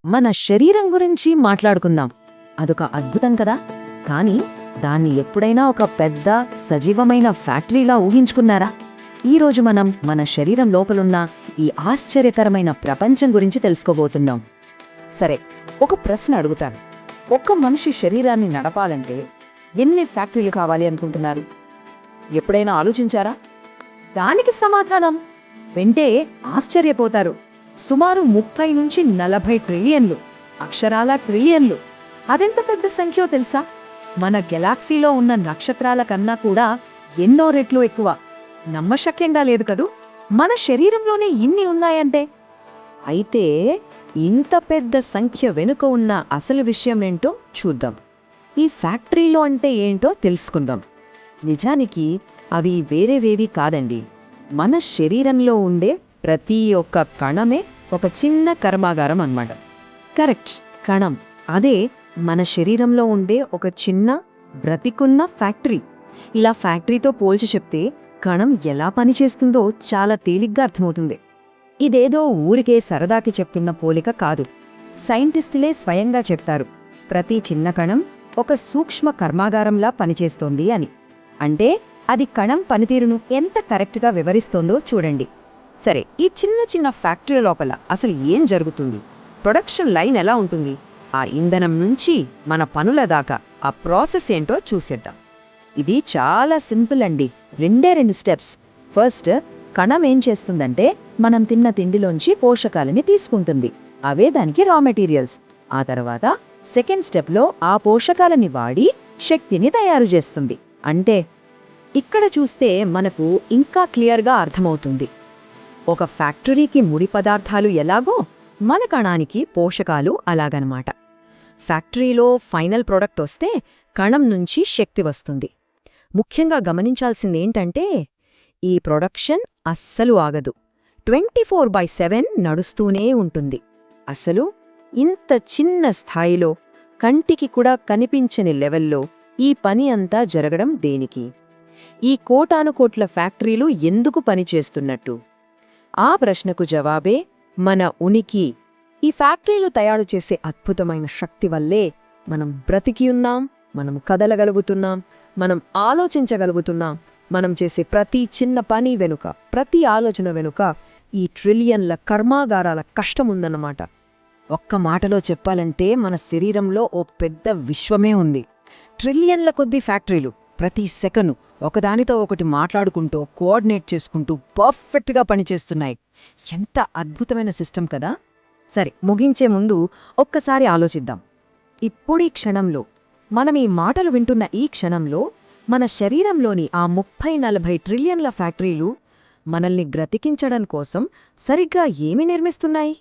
మన శరీరం గురించి మాట్లాడుకుందాం. అదొక అద్భుతం కదా! కానీ దాన్ని ఎప్పుడైనా ఒక పెద్ద సజీవమైన ఫ్యాక్టరీలా ఊహించుకున్నారా? ఈరోజు మనం మన శరీరం లోపలున్న ఈ ఆశ్చర్యకరమైన ప్రపంచం గురించి తెలుసుకోబోతున్నాం. సరే, ఒక ప్రశ్న అడుగుతాను. ఒక్క మనిషి శరీరాన్ని నడపాలంటే ఎన్ని ఫ్యాక్టరీలు కావాలి అనుకుంటున్నారు? ఎప్పుడైనా ఆలోచించారా? దానికి సమాధానం వింటే ఆశ్చర్యపోతారు. సుమారు 30 నుంచి 40 ట్రిలియన్లు. అక్షరాల ట్రిలియన్లు. అదెంత పెద్ద సంఖ్యో తెలుసా? మన గెలాక్సీలో ఉన్న నక్షత్రాల కన్నా కూడా ఎన్నో రెట్లు ఎక్కువ. నమ్మశక్యంగా లేదు కదూ? మన శరీరంలోనే ఇన్ని ఉన్నాయంటే. అయితే ఇంత పెద్ద సంఖ్య వెనుక ఉన్న అసలు విషయమేంటో చూద్దాం. ఈ ఫ్యాక్టరీలో అంటే ఏంటో తెలుసుకుందాం. నిజానికి అవి వేరేవేవి కాదండి. మన శరీరంలో ఉండే ప్రతి ఒక్క కణమే ఒక చిన్న కర్మాగారం అన్నమాట. కరెక్ట్, కణం. అదే మన శరీరంలో ఉండే ఒక చిన్న బ్రతికున్న ఫ్యాక్టరీ. ఇలా ఫ్యాక్టరీతో పోల్చి చెప్తే కణం ఎలా పనిచేస్తుందో చాలా తేలిగ్గా అర్థమవుతుంది. ఇదేదో ఊరికే సరదాకి చెప్తున్న పోలిక కాదు. సైంటిస్టులే స్వయంగా చెప్తారు, ప్రతి చిన్న కణం ఒక సూక్ష్మ కర్మాగారంలా పనిచేస్తోంది అని. అంటే అది కణం పనితీరును ఎంత కరెక్ట్గా వివరిస్తోందో చూడండి. సరే, ఈ చిన్న చిన్న ఫ్యాక్టరీ లోపల అసలు ఏం జరుగుతుంది? ప్రొడక్షన్ లైన్ ఎలా ఉంటుంది? ఆ ఇంధనం నుంచి మన పనుల దాకా ఆ ప్రాసెస్ ఏంటో చూసేద్దాం. ఇది చాలా సింపుల్ అండి. 2 స్టెప్స్. ఫస్ట్, కణం ఏం చేస్తుందంటే మనం తిన్న తిండిలోంచి పోషకాలని తీసుకుంటుంది. అవే దానికి రా మెటీరియల్స్. ఆ తర్వాత సెకండ్ స్టెప్లో ఆ పోషకాలని వాడి శక్తిని తయారు చేస్తుంది. అంటే ఇక్కడ చూస్తే మనకు ఇంకా క్లియర్గా అర్థమవుతుంది. ఒక ఫ్యాక్టరీకి ముడి పదార్థాలు ఎలాగో మన కణానికి పోషకాలు అలాగనమాట. ఫ్యాక్టరీలో ఫైనల్ ప్రొడక్ట్ వస్తే కణం నుంచి శక్తి వస్తుంది. ముఖ్యంగా గమనించాల్సిందేంటంటే ఈ ప్రొడక్షన్ అస్సలు ఆగదు. 24/7 నడుస్తూనే ఉంటుంది. అసలు ఇంత చిన్న స్థాయిలో కంటికి కూడా కనిపించని లెవెల్లో ఈ పని అంతా జరగడం దేనికి? ఈ కోటానుకోట్ల ఫ్యాక్టరీలు ఎందుకు పనిచేస్తున్నట్టు? ఆ ప్రశ్నకు జవాబే మన ఉనికి. ఈ ఫ్యాక్టరీలు తయారు చేసే అద్భుతమైన శక్తి వల్లే మనం బ్రతికి ఉన్నాం, మనం కదలగలుగుతున్నాం, మనం ఆలోచించగలుగుతున్నాం. మనం చేసే ప్రతి చిన్న పని వెనుక, ప్రతి ఆలోచన వెనుక ఈ ట్రిలియన్ల కర్మాగారాల కష్టముందన్నమాట. ఒక్క మాటలో చెప్పాలంటే మన శరీరంలో ఓ పెద్ద విశ్వమే ఉంది. ట్రిలియన్ల కొద్దీ ఫ్యాక్టరీలు ప్రతి సెకను ఒకదానితో ఒకటి మాట్లాడుకుంటూ, కోఆర్డినేట్ చేసుకుంటూ పర్ఫెక్ట్గా పనిచేస్తున్నాయి. ఎంత అద్భుతమైన సిస్టమ్ కదా! సరే, ముగించే ముందు ఒక్కసారి ఆలోచిద్దాం. ఇప్పుడు ఈ క్షణంలో, మనం ఈ మాటలు వింటున్న ఈ క్షణంలో మన శరీరంలోని ఆ 30-40 ట్రిలియన్ల ఫ్యాక్టరీలు మనల్ని బ్రతికించడం కోసం సరిగ్గా ఏమి నిర్మిస్తున్నాయి?